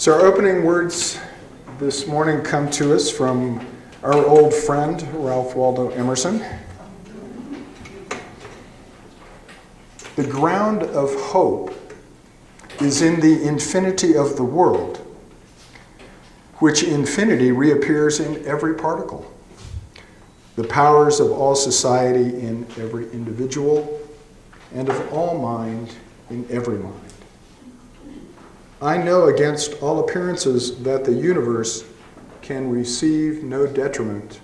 So our opening words this morning come to us from our old friend, Ralph Waldo Emerson. The ground of hope is in the infinity of the world, which infinity reappears in every particle. The powers of all society in every individual, and of all mind in every mind. I know against all appearances that the universe can receive no detriment,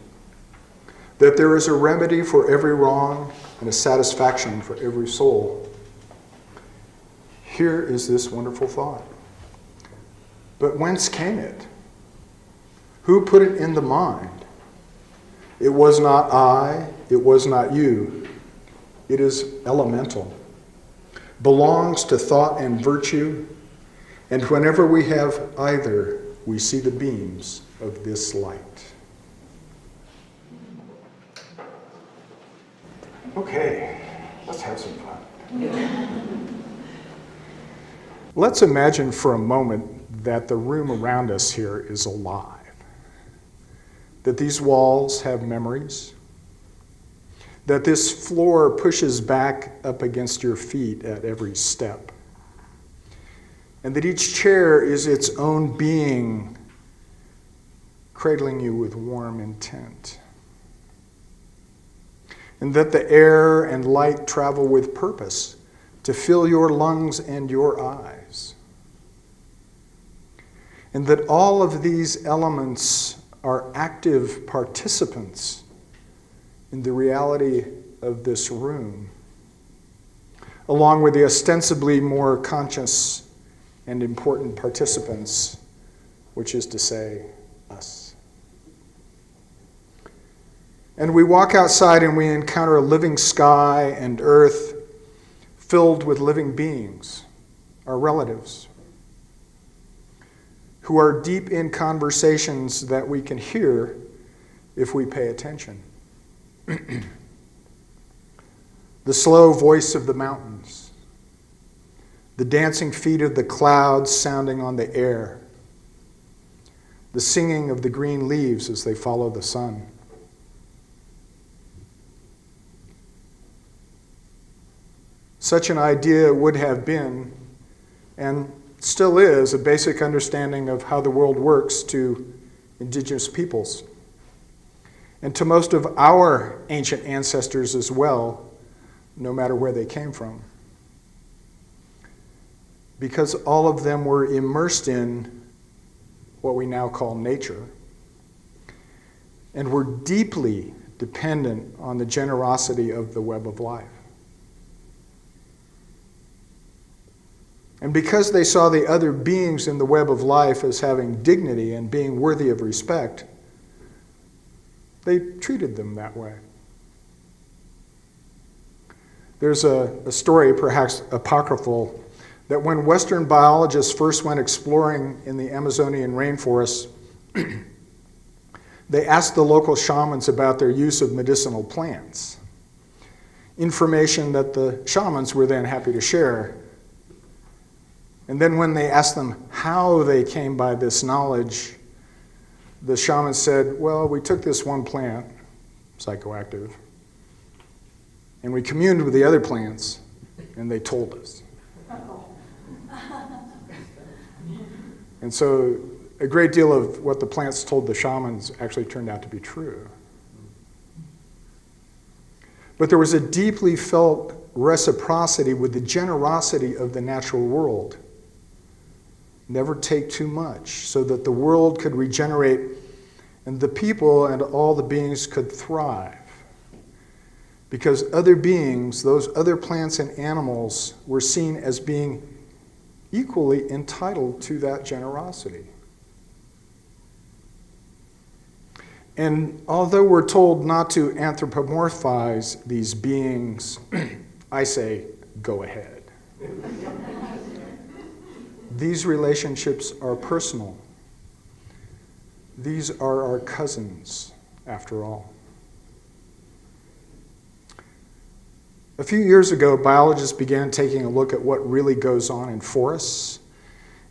that there is a remedy for every wrong and a satisfaction for every soul. Here is this wonderful thought. But whence came it? Who put it in the mind? It was not I, it was not you. It is elemental, belongs to thought and virtue, and whenever we have either, we see the beams of this light. Okay, let's have some fun. Let's imagine for a moment that the room around us here is alive, that these walls have memories, that this floor pushes back up against your feet at every step, and that each chair is its own being, cradling you with warm intent, and that the air and light travel with purpose to fill your lungs and your eyes, and that all of these elements are active participants in the reality of this room, along with the ostensibly more conscious and important participants, which is to say, us. And we walk outside and we encounter a living sky and earth filled with living beings, our relatives, who are deep in conversations that we can hear if we pay attention. The slow voice of the mountains, the dancing feet of the clouds sounding on the air, the singing of the green leaves as they follow the sun. Such an idea would have been, and still is, a basic understanding of how the world works to indigenous peoples, and to most of our ancient ancestors as well, no matter where they came from. Because all of them were immersed in what we now call nature, and were deeply dependent on the generosity of the web of life. And because they saw the other beings in the web of life as having dignity and being worthy of respect, they treated them that way. There's a story, perhaps apocryphal, that when Western biologists first went exploring in the Amazonian rainforests, they asked the local shamans about their use of medicinal plants, information that the shamans were then happy to share. And then when they asked them how they came by this knowledge, the shaman said, well, we took this one plant, psychoactive, and we communed with the other plants, and they told us. And so a great deal of what the plants told the shamans actually turned out to be true. But there was a deeply felt reciprocity with the generosity of the natural world. Never take too much, so that the world could regenerate and the people and all the beings could thrive. Because other beings, those other plants and animals, were seen as being equally entitled to that generosity. And although we're told not to anthropomorphize these beings, I say, go ahead. These relationships are personal. These are our cousins, after all. A few years ago, biologists began taking a look at what really goes on in forests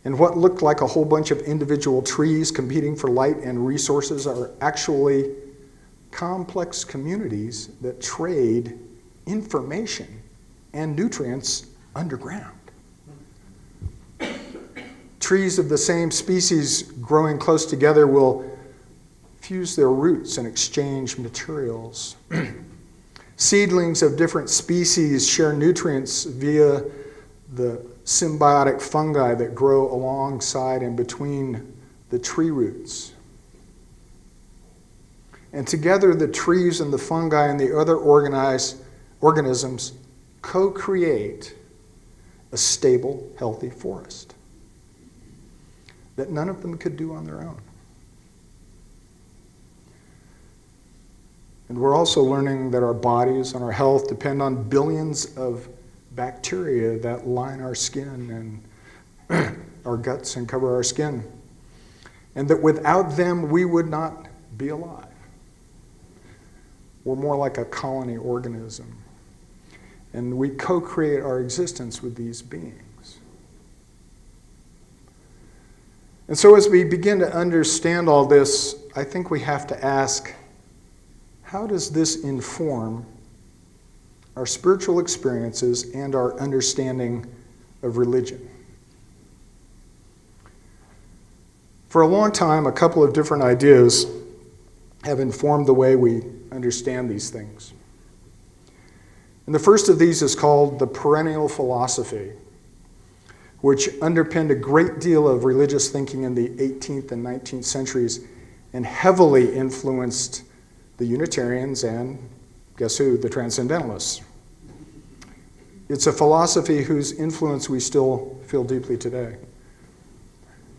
And what looked like a whole bunch of individual trees competing for light and resources are actually complex communities that trade information and nutrients underground. Trees of the same species growing close together will fuse their roots and exchange materials. Seedlings of different species share nutrients via the symbiotic fungi that grow alongside and between the tree roots. And together, the trees and the fungi and the other organisms co-create a stable, healthy forest that none of them could do on their own. And we're also learning that our bodies and our health depend on billions of bacteria that line our skin and our guts and cover our skin. And that without them, we would not be alive. We're more like a colony organism. And we co-create our existence with these beings. And so as we begin to understand all this, I think we have to ask, how does this inform our spiritual experiences and our understanding of religion? For a long time, a couple of different ideas have informed the way we understand these things. And the first of these is called the perennial philosophy, which underpinned a great deal of religious thinking in the 18th and 19th centuries and heavily influenced the Unitarians and, guess who, the Transcendentalists. It's a philosophy whose influence we still feel deeply today.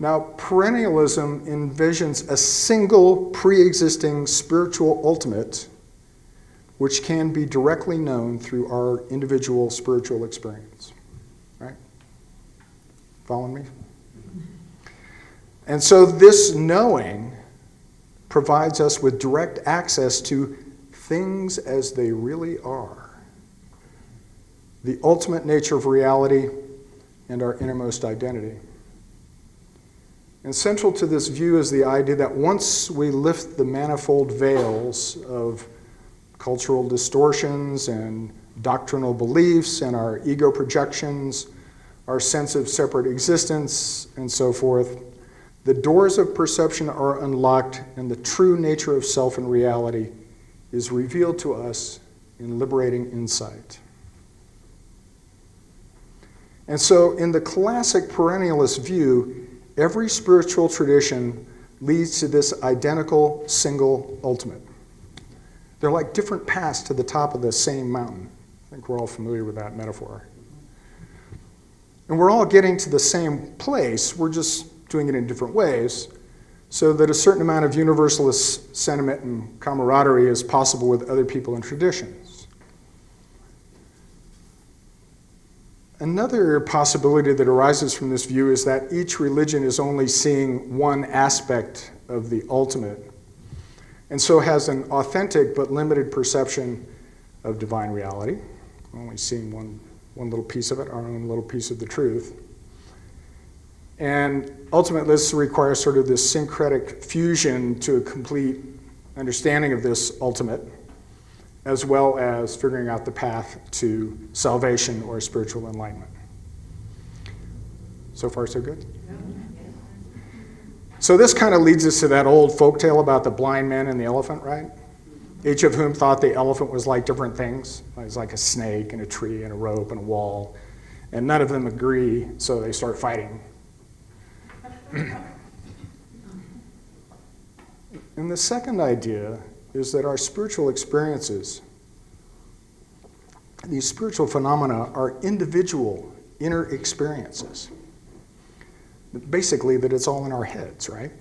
Now, perennialism envisions a single pre-existing spiritual ultimate which can be directly known through our individual spiritual experience. Right? Following me? And so this knowing provides us with direct access to things as they really are. The ultimate nature of reality and our innermost identity. And central to this view is the idea that once we lift the manifold veils of cultural distortions and doctrinal beliefs and our ego projections, our sense of separate existence, and so forth, the doors of perception are unlocked and the true nature of self and reality is revealed to us in liberating insight. And so in the classic perennialist view, every spiritual tradition leads to this identical single ultimate. They're like different paths to the top of the same mountain. I think we're all familiar with that metaphor. And we're all getting to the same place, we're just doing it in different ways, so that a certain amount of universalist sentiment and camaraderie is possible with other people and traditions. Another possibility that arises from this view is that each religion is only seeing one aspect of the ultimate, and so has an authentic but limited perception of divine reality, only seeing one little piece of it, our own little piece of the truth. And ultimately, this requires sort of this syncretic fusion to a complete understanding of this ultimate, as well as figuring out the path to salvation or spiritual enlightenment. So far, so good? So this kind of leads us to that old folktale about the blind man and the elephant, right? Each of whom thought the elephant was like different things. It was like a snake and a tree and a rope and a wall. And none of them agree, so they start fighting. And the second idea is that our spiritual experiences, these spiritual phenomena, are individual inner experiences. Basically, that it's all in our heads, right?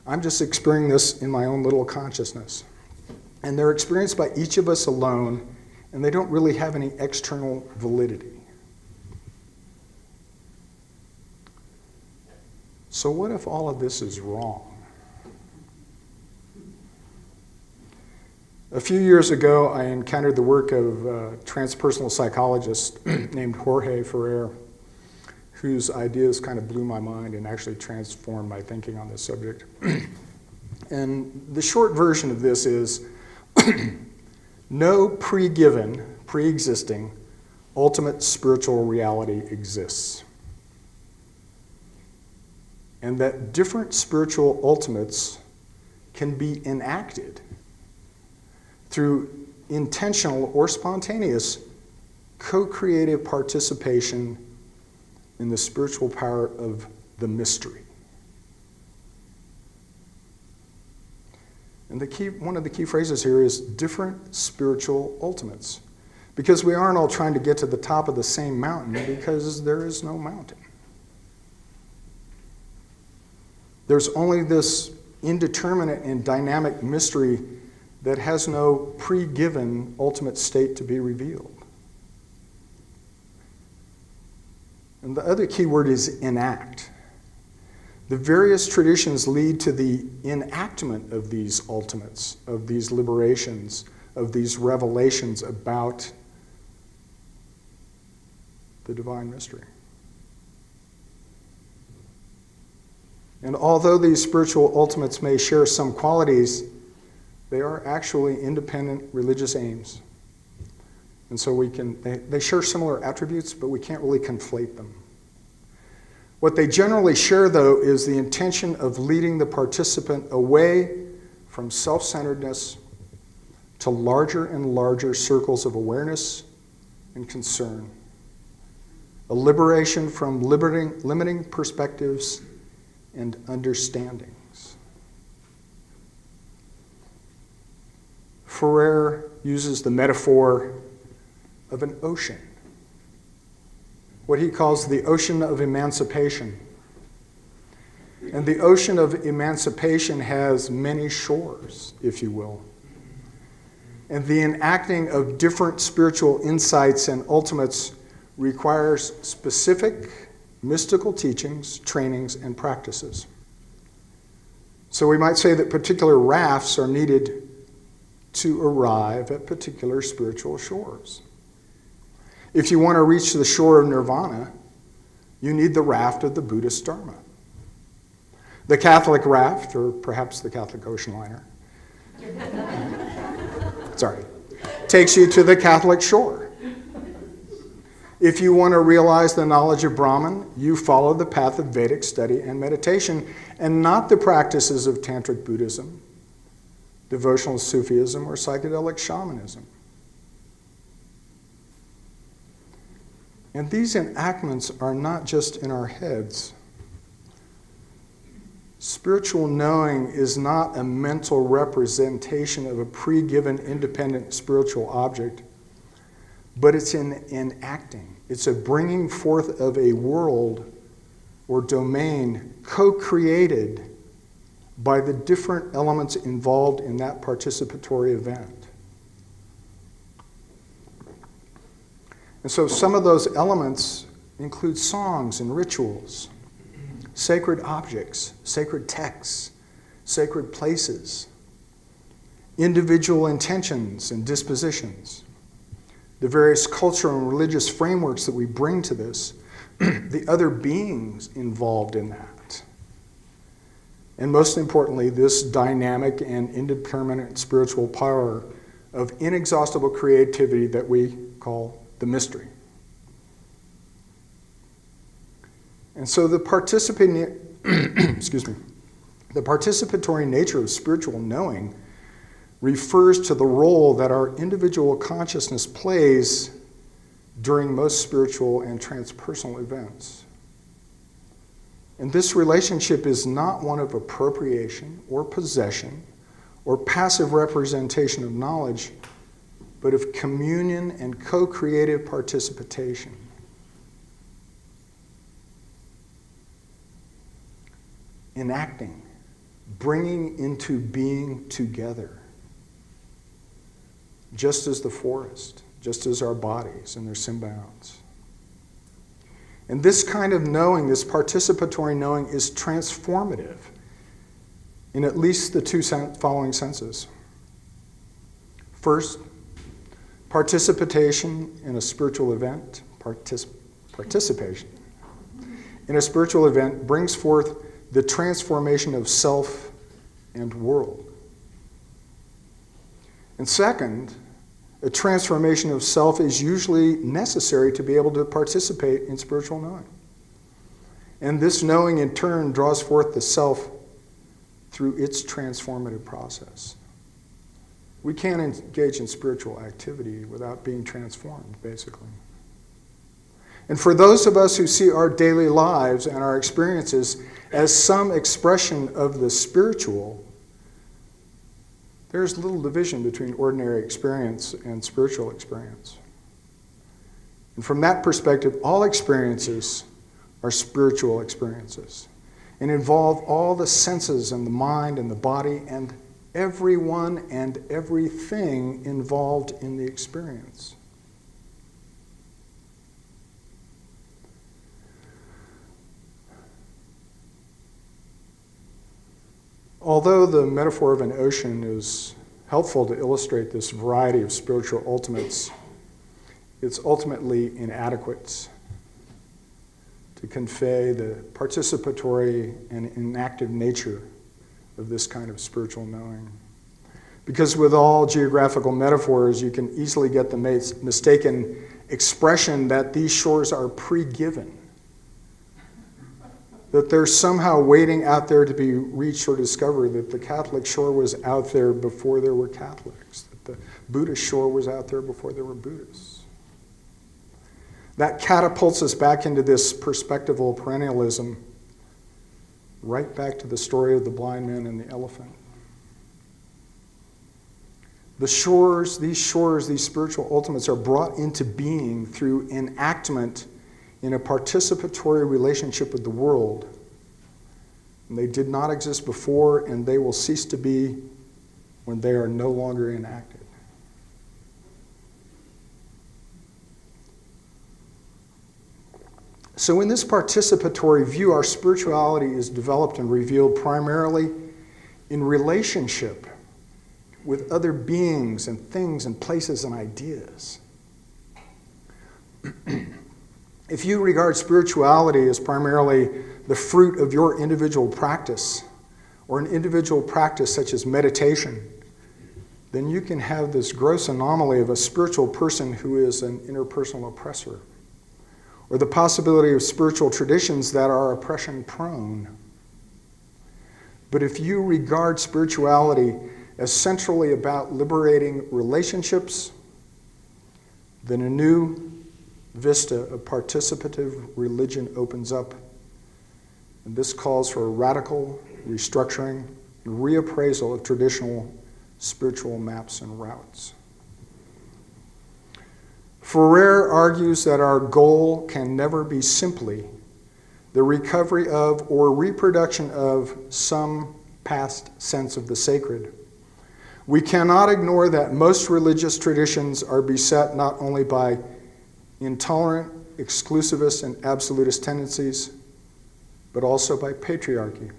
I'm just experiencing this in my own little consciousness. And they're experienced by each of us alone, and they don't really have any external validity. So what if all of this is wrong? A few years ago, I encountered the work of a transpersonal psychologist named Jorge Ferrer, whose ideas kind of blew my mind and actually transformed my thinking on this subject. And the short version of this is no pre-existing, ultimate spiritual reality exists. And that different spiritual ultimates can be enacted through intentional or spontaneous co-creative participation in the spiritual power of the mystery. And one of the key phrases here is different spiritual ultimates. Because we aren't all trying to get to the top of the same mountain, because there is no mountain. There's only this indeterminate and dynamic mystery that has no pre-given ultimate state to be revealed. And the other key word is enact. The various traditions lead to the enactment of these ultimates, of these liberations, of these revelations about the divine mystery. And although these spiritual ultimates may share some qualities, they are actually independent religious aims. And so they share similar attributes, but we can't really conflate them. What they generally share, though, is the intention of leading the participant away from self-centeredness to larger and larger circles of awareness and concern. A liberation from limiting perspectives and understandings. Ferrer uses the metaphor of an ocean, what he calls the ocean of emancipation. And the ocean of emancipation has many shores, if you will. And the enacting of different spiritual insights and ultimates requires specific mystical teachings, trainings, and practices. So we might say that particular rafts are needed to arrive at particular spiritual shores. If you want to reach the shore of nirvana, you need the raft of the Buddhist Dharma. The Catholic raft, or perhaps the Catholic ocean liner, takes you to the Catholic shore. If you want to realize the knowledge of Brahman, you follow the path of Vedic study and meditation, and not the practices of Tantric Buddhism, devotional Sufism, or psychedelic shamanism. And these enactments are not just in our heads. Spiritual knowing is not a mental representation of a pre-given independent spiritual object, but it's an enacting. It's a bringing forth of a world or domain co-created by the different elements involved in that participatory event. And so some of those elements include songs and rituals, sacred objects, sacred texts, sacred places, individual intentions and dispositions, the various cultural and religious frameworks that we bring to this, the other beings involved in that. And most importantly, this dynamic and indeterminate spiritual power of inexhaustible creativity that we call the mystery. And so the participatory nature of spiritual knowing refers to the role that our individual consciousness plays during most spiritual and transpersonal events. And this relationship is not one of appropriation or possession or passive representation of knowledge, but of communion and co-creative participation. Enacting, bringing into being together, just as the forest, just as our bodies and their symbionts. And this kind of knowing, this participatory knowing, is transformative in at least the two following senses. First, participation in a spiritual event, participation in a spiritual event brings forth the transformation of self and world. And second, a transformation of self is usually necessary to be able to participate in spiritual knowing. And this knowing in turn draws forth the self through its transformative process. We can't engage in spiritual activity without being transformed, basically. And for those of us who see our daily lives and our experiences as some expression of the spiritual, there's little division between ordinary experience and spiritual experience. And from that perspective, all experiences are spiritual experiences and involve all the senses and the mind and the body and everyone and everything involved in the experience. Although the metaphor of an ocean is helpful to illustrate this variety of spiritual ultimates, it's ultimately inadequate to convey the participatory and inactive nature of this kind of spiritual knowing. Because with all geographical metaphors, you can easily get the mistaken expression that these shores are pre-given, that they're somehow waiting out there to be reached or discovered, that the Catholic shore was out there before there were Catholics, that the Buddhist shore was out there before there were Buddhists. That catapults us back into this perspectival perennialism, right back to the story of the blind man and the elephant. These spiritual ultimates are brought into being through enactment in a participatory relationship with the world. And they did not exist before, and they will cease to be when they are no longer enacted. So in this participatory view, our spirituality is developed and revealed primarily in relationship with other beings and things and places and ideas. If you regard spirituality as primarily the fruit of your individual practice, or an individual practice such as meditation, then you can have this gross anomaly of a spiritual person who is an interpersonal oppressor, or the possibility of spiritual traditions that are oppression-prone. But if you regard spirituality as centrally about liberating relationships, then a new vista of participative religion opens up. And this calls for a radical restructuring and reappraisal of traditional spiritual maps and routes. Ferrer argues that our goal can never be simply the recovery of or reproduction of some past sense of the sacred. We cannot ignore that most religious traditions are beset not only by intolerant, exclusivist, and absolutist tendencies, but also by patriarchy,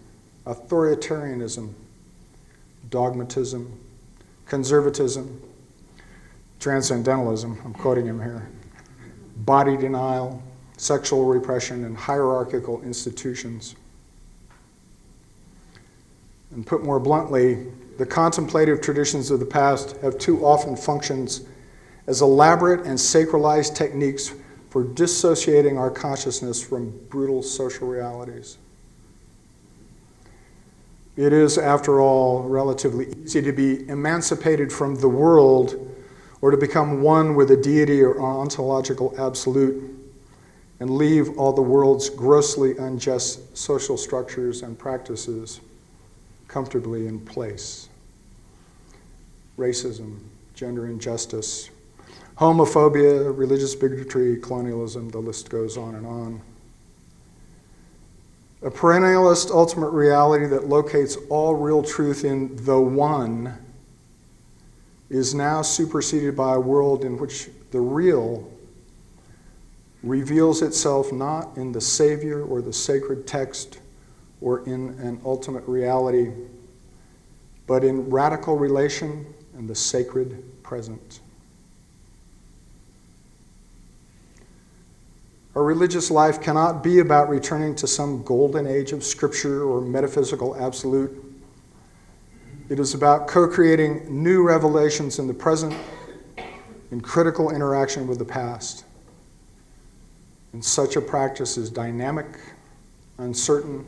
authoritarianism, dogmatism, conservatism, transcendentalism, I'm quoting him here, body denial, sexual repression, and hierarchical institutions. And put more bluntly, the contemplative traditions of the past have too often functioned as elaborate and sacralized techniques for dissociating our consciousness from brutal social realities. It is, after all, relatively easy to be emancipated from the world or to become one with a deity or ontological absolute and leave all the world's grossly unjust social structures and practices comfortably in place. Racism, gender injustice, homophobia, religious bigotry, colonialism, the list goes on and on. A perennialist ultimate reality that locates all real truth in the one is now superseded by a world in which the real reveals itself not in the Savior or the sacred text or in an ultimate reality, but in radical relation and the sacred present. Our religious life cannot be about returning to some golden age of scripture or metaphysical absolute. It is about co-creating new revelations in the present in critical interaction with the past. And such a practice is dynamic, uncertain,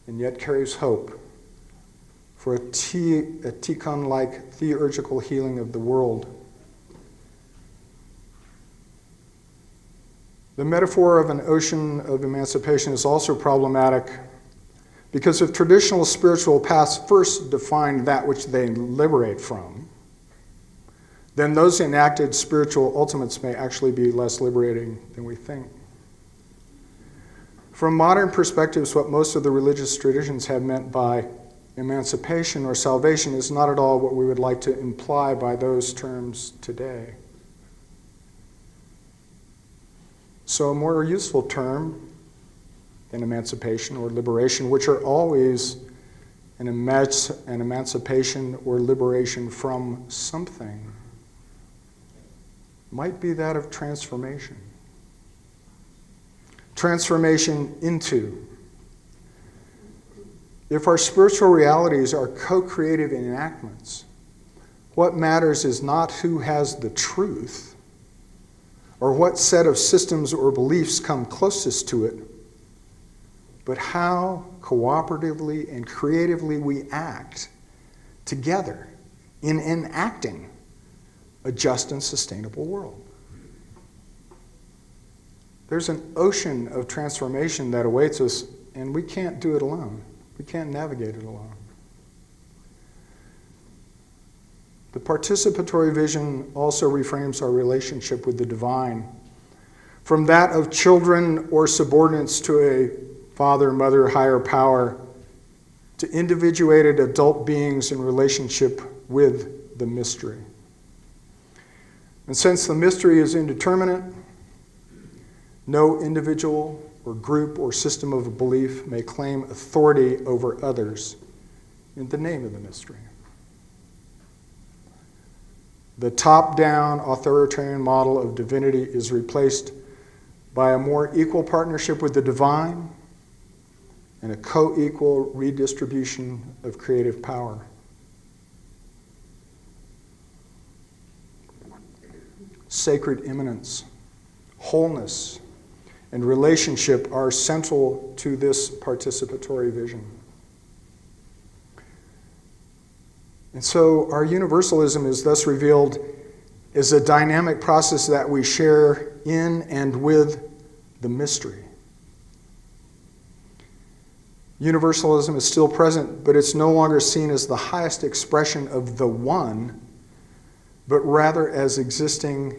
and yet carries hope for a Tikkun-like theurgical healing of the world. The metaphor of an ocean of emancipation is also problematic because if traditional spiritual paths first define that which they liberate from, then those enacted spiritual ultimates may actually be less liberating than we think. From modern perspectives, what most of the religious traditions have meant by emancipation or salvation is not at all what we would like to imply by those terms today. So a more useful term than emancipation or liberation, which are always an emancipation or liberation from something, might be that of transformation. Transformation into. If our spiritual realities are co-creative enactments, what matters is not who has the truth or what set of systems or beliefs come closest to it, but how cooperatively and creatively we act together in enacting a just and sustainable world. There's an ocean of transformation that awaits us, and we can't do it alone. We can't navigate it alone. The participatory vision also reframes our relationship with the divine from that of children or subordinates to a father, mother, higher power, to individuated adult beings in relationship with the mystery. And since the mystery is indeterminate, no individual or group or system of belief may claim authority over others in the name of the mystery. The top-down authoritarian model of divinity is replaced by a more equal partnership with the divine and a co-equal redistribution of creative power. Sacred immanence, wholeness, and relationship are central to this participatory vision. And so our universalism is thus revealed as a dynamic process that we share in and with the mystery. Universalism is still present, but it's no longer seen as the highest expression of the one, but rather as existing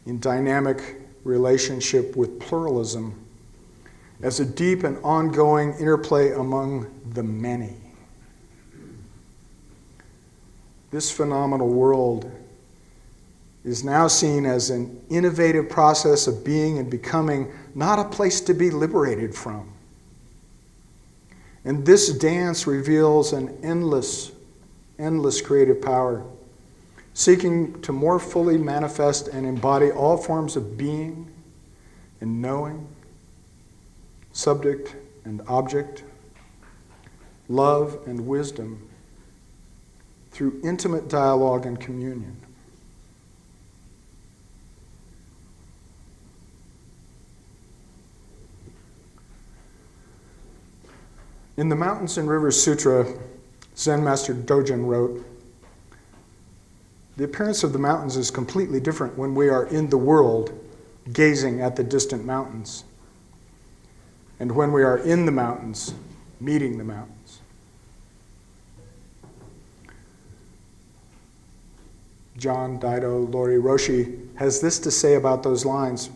in dynamic relationship with pluralism, as a deep and ongoing interplay among the many. This phenomenal world is now seen as an innovative process of being and becoming, not a place to be liberated from. And this dance reveals an endless creative power, seeking to more fully manifest and embody all forms of being and knowing, subject and object, love and wisdom, through intimate dialogue and communion. In the Mountains and Rivers Sutra, Zen Master Dogen wrote, "The appearance of the mountains is completely different when we are in the world, gazing at the distant mountains, and when we are in the mountains, meeting the mountains." John Daido Lori Roshi has this to say about those lines.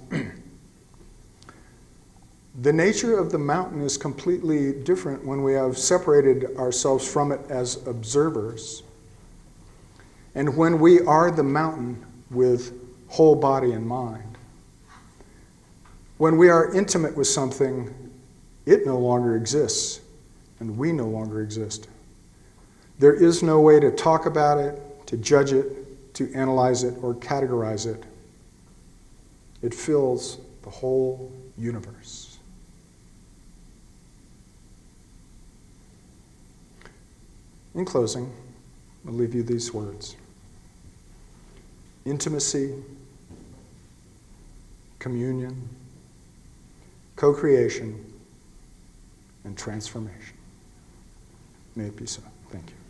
The nature of the mountain is completely different when we have separated ourselves from it as observers, and when we are the mountain with whole body and mind. When we are intimate with something, it no longer exists, and we no longer exist. There is no way to talk about it, to judge it, to analyze it, or categorize it. It fills the whole universe. In closing, I'll leave you these words. Intimacy, communion, co-creation, and transformation. May it be so. Thank you.